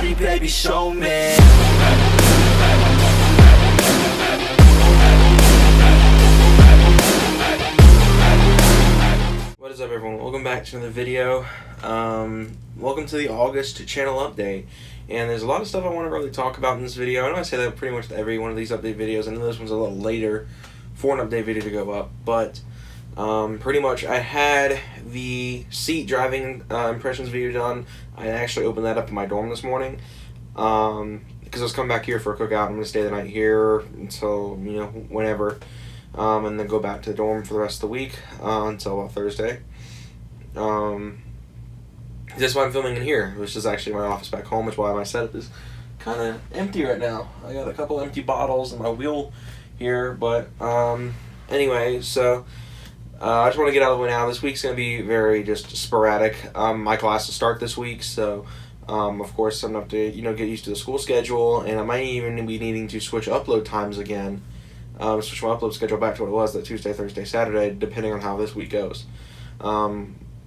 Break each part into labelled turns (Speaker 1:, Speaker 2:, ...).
Speaker 1: body, baby, show me.
Speaker 2: What is up, everyone? Welcome back to another video. Welcome to the August channel update. And there's a lot of stuff I want to really talk about in this video. I know I say that pretty much to every one of these update videos. I know this one's a little later for an update video to go up, but pretty much I had the seat driving impressions video done. I actually opened that up in my dorm this morning because I was coming back here for a cookout. I'm going to stay the night here until, whenever, and then go back to the dorm for the rest of the week until Thursday. That's why I'm filming in here, which is actually my office back home, which is why my setup is kind of empty right now. I got a couple empty bottles and my wheel here, but anyway, so I just want to get out of the way now. This week's going to be very just sporadic. My classes start this week, so of course I'm going to have to get used to the school schedule, and I might even be needing to switch upload times again. Switch my upload schedule back to what it was, that Tuesday, Thursday, Saturday, depending on how this week goes.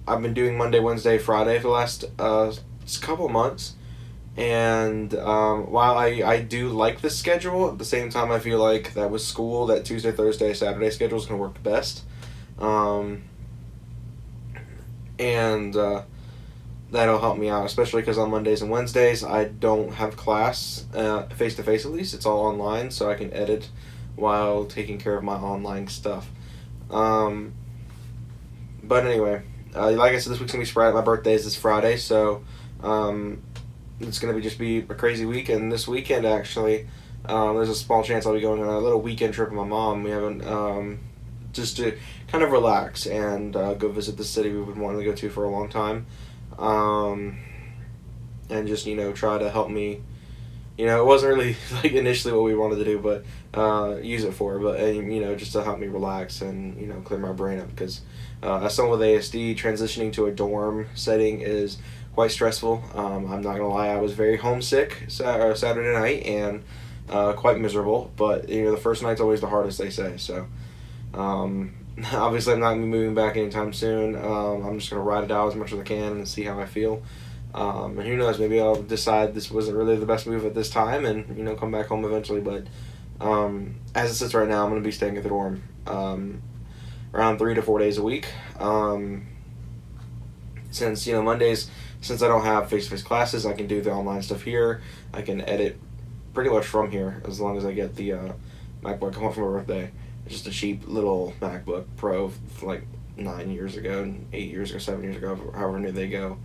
Speaker 2: I've been doing Monday, Wednesday, Friday for the last couple of months, and while I do like this schedule, at the same time I feel like that with school, that Tuesday, Thursday, Saturday schedule is going to work the best. That'll help me out, especially because on Mondays and Wednesdays I don't have class face-to-face. At least it's all online, so I can edit while taking care of my online stuff. But anyway, like I said, this week's gonna be sporadic. My birthday is this Friday, so it's gonna be a crazy week. And this weekend, actually, there's a small chance I'll be going on a little weekend trip with my mom. We haven't just to kind of relax and go visit the city we've been wanting to go to for a long time, and just try to help me. It wasn't really like initially what we wanted to do, but use it for, but just to help me relax and clear my brain up, because as someone with ASD, transitioning to a dorm setting is quite stressful. I'm not gonna lie, I was very homesick Saturday night and quite miserable, but the first night's always the hardest, they say. So obviously I'm not gonna be moving back anytime soon. I'm just gonna ride it out as much as I can and see how I feel. And who knows, maybe I'll decide this wasn't really the best move at this time and, come back home eventually. But as it sits right now, I'm going to be staying at the dorm around 3 to 4 days a week. Since, Mondays, since I don't have face-to-face classes, I can do the online stuff here. I can edit pretty much from here as long as I get the MacBook. Come home for my birthday. It's just a cheap little MacBook Pro from like 9 years ago, 8 years ago, 7 years ago, however new they go.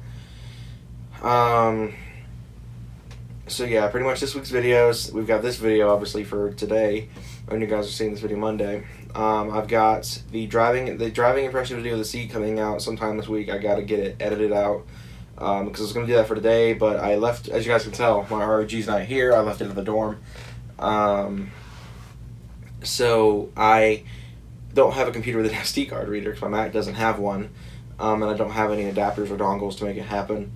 Speaker 2: So yeah, pretty much this week's videos, we've got this video obviously for today, when you guys are seeing this video Monday. I've got the driving impression video of the seat coming out sometime this week. I gotta get it edited out, because I was gonna do that for today, but I left, as you guys can tell, my ROG's not here. I left it at the dorm. So I don't have a computer with an SD card reader because my Mac doesn't have one, and I don't have any adapters or dongles to make it happen.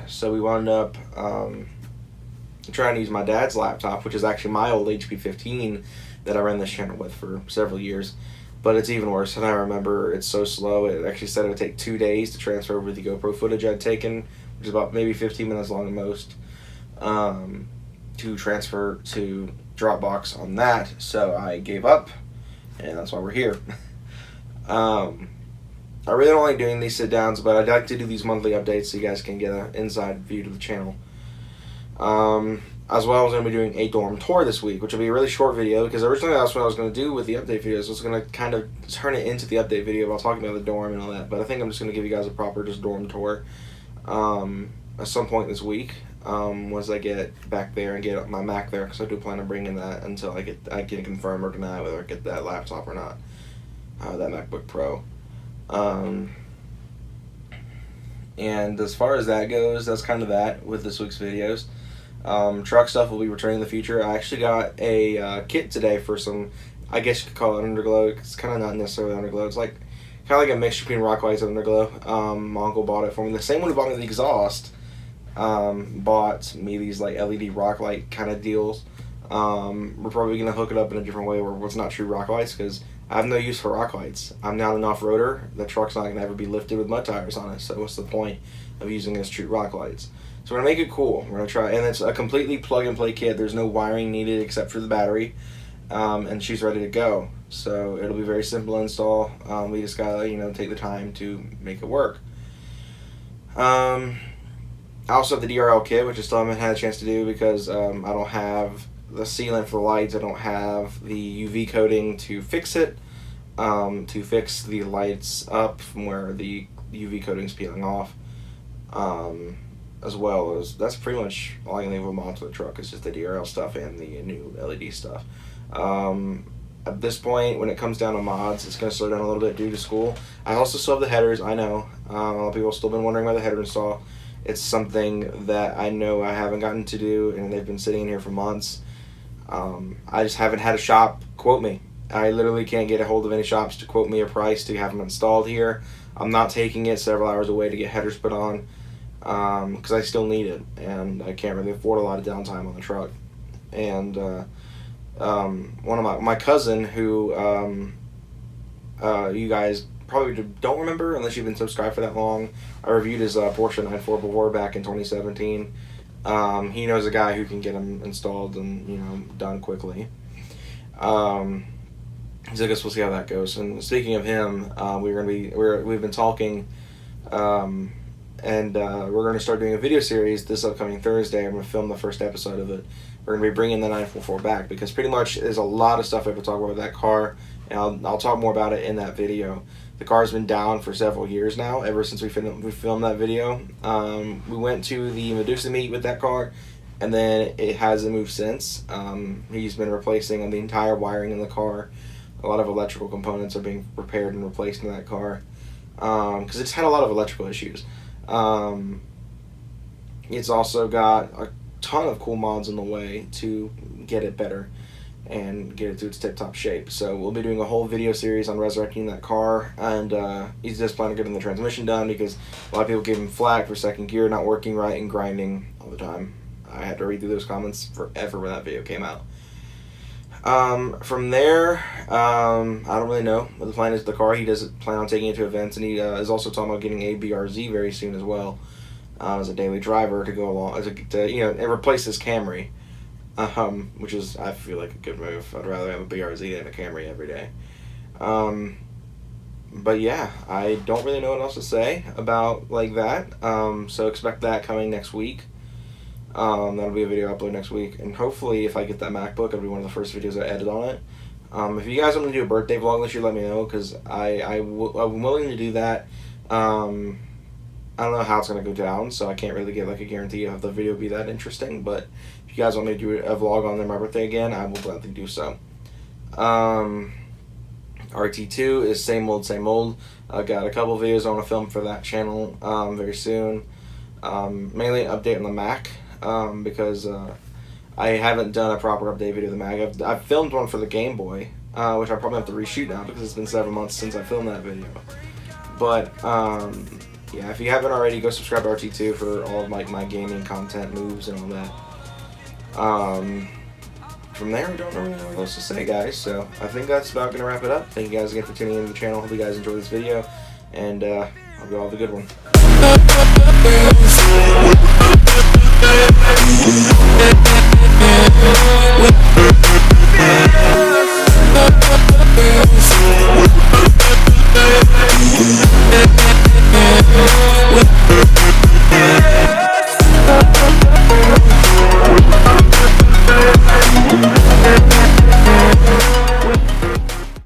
Speaker 2: So we wound up trying to use my dad's laptop, which is actually my old HP 15 that I ran this channel with for several years, but it's even worse. And I remember it's so slow, it actually said it would take 2 days to transfer over the GoPro footage I'd taken, which is about maybe 15 minutes long at most, to transfer to Dropbox on that. So I gave up, and that's why we're here. I really don't like doing these sit-downs, but I'd like to do these monthly updates so you guys can get an inside view to the channel. As well, I was going to be doing a dorm tour this week, which will be a really short video, because originally that's what I was going to do with the update videos. I was going to kind of turn it into the update video while talking about the dorm and all that, but I think I'm just going to give you guys a proper just dorm tour at some point this week, once I get back there and get my Mac there, because I do plan on bringing that until I can confirm or deny whether I get that laptop or not, that MacBook Pro. And as far as that goes, that's kind of that with this week's videos. Truck stuff will be returning in the future. I actually got a kit today for some, I guess you could call it underglow. It's kind of not necessarily underglow. It's like kind of like a mixture between rock lights and underglow. My uncle bought it for me. The same one who bought me the exhaust bought me these like LED rock light kind of deals. We're probably going to hook it up in a different way where it's not true rock lights, because I have no use for rock lights. I'm not an off-roader. The truck's not going to ever be lifted with mud tires on it, so what's the point of using it as true rock lights? So So we're going to make it cool. We're going to try, and it's a completely plug-and-play kit. There's no wiring needed except for the battery, and she's ready to go. So it'll be very simple to install. We just got to, take the time to make it work. I also have the DRL kit, which I still haven't had a chance to do because I don't have the sealant for the lights. I don't have the UV coating to fix it, to fix the lights up from where the UV coating is peeling off. As well as, that's pretty much all I can leave them onto the truck. It's just the DRL stuff and the new LED stuff. At this point, when it comes down to mods, it's going to slow down a little bit due to school. I also still have the headers, I know. A lot of people have still been wondering about the header install. It's something that I know I haven't gotten to do, and they've been sitting in here for months. I just haven't had a shop quote me. I literally can't get a hold of any shops to quote me a price to have them installed here. I'm not taking it several hours away to get headers put on, because I still need it, and I can't really afford a lot of downtime on the truck. And one of my cousin, who you guys probably don't remember unless you've been subscribed for that long, I reviewed his Porsche 994 before back in 2017. He knows a guy who can get them installed and done quickly. So I guess we'll see how that goes. And speaking of him, we've been talking, and we're going to start doing a video series this upcoming Thursday. I'm going to film the first episode of it. We're going to be bringing the 944 back because pretty much there's a lot of stuff I have to talk about with that car, and I'll talk more about it in that video. The car's been down for several years now, ever since we filmed that video. We went to the Medusa meet with that car, and then it hasn't moved since. He's been replacing the entire wiring in the car. A lot of electrical components are being repaired and replaced in that car because it's had a lot of electrical issues. It's also got a ton of cool mods in the way to get it better and get it to its tip-top shape. So we'll be doing a whole video series on resurrecting that car, and he's just planning on getting the transmission done because a lot of people gave him flack for second gear not working right and grinding all the time. I had to read through those comments forever when that video came out. From there, I don't really know what the plan is with the car. He doesn't plan on taking it to events, and he is also talking about getting a BRZ very soon as well, as a daily driver to go along, and replace his Camry, which is, I feel like, a good move. I'd rather have a BRZ than a Camry every day. But yeah, I don't really know what else to say about that. So expect that coming next week. That'll be a video upload next week, and hopefully if I get that MacBook, it'll be one of the first videos I edit on it. If you guys want me to do a birthday vlog this year, let me know, because I'm willing to do that. I don't know how it's going to go down, so I can't really give a guarantee of the video be that interesting, but if you guys want me to do a vlog on my birthday again, I will gladly do so. RT2 is same old, same old. I got a couple videos I want to film for that channel very soon. Mainly an update on the Mac, because I haven't done a proper update video of the Mac. I've filmed one for the Game Boy, which I'll probably have to reshoot now because it's been several months since I filmed that video. But yeah, if you haven't already, go subscribe to RT2 for all of my gaming content, moves, and all that. From there, we don't really know what else to say, guys, so I think that's about going to wrap it up. Thank you guys again for tuning in to the channel. Hope you guys enjoyed this video, and hope you all have a good one.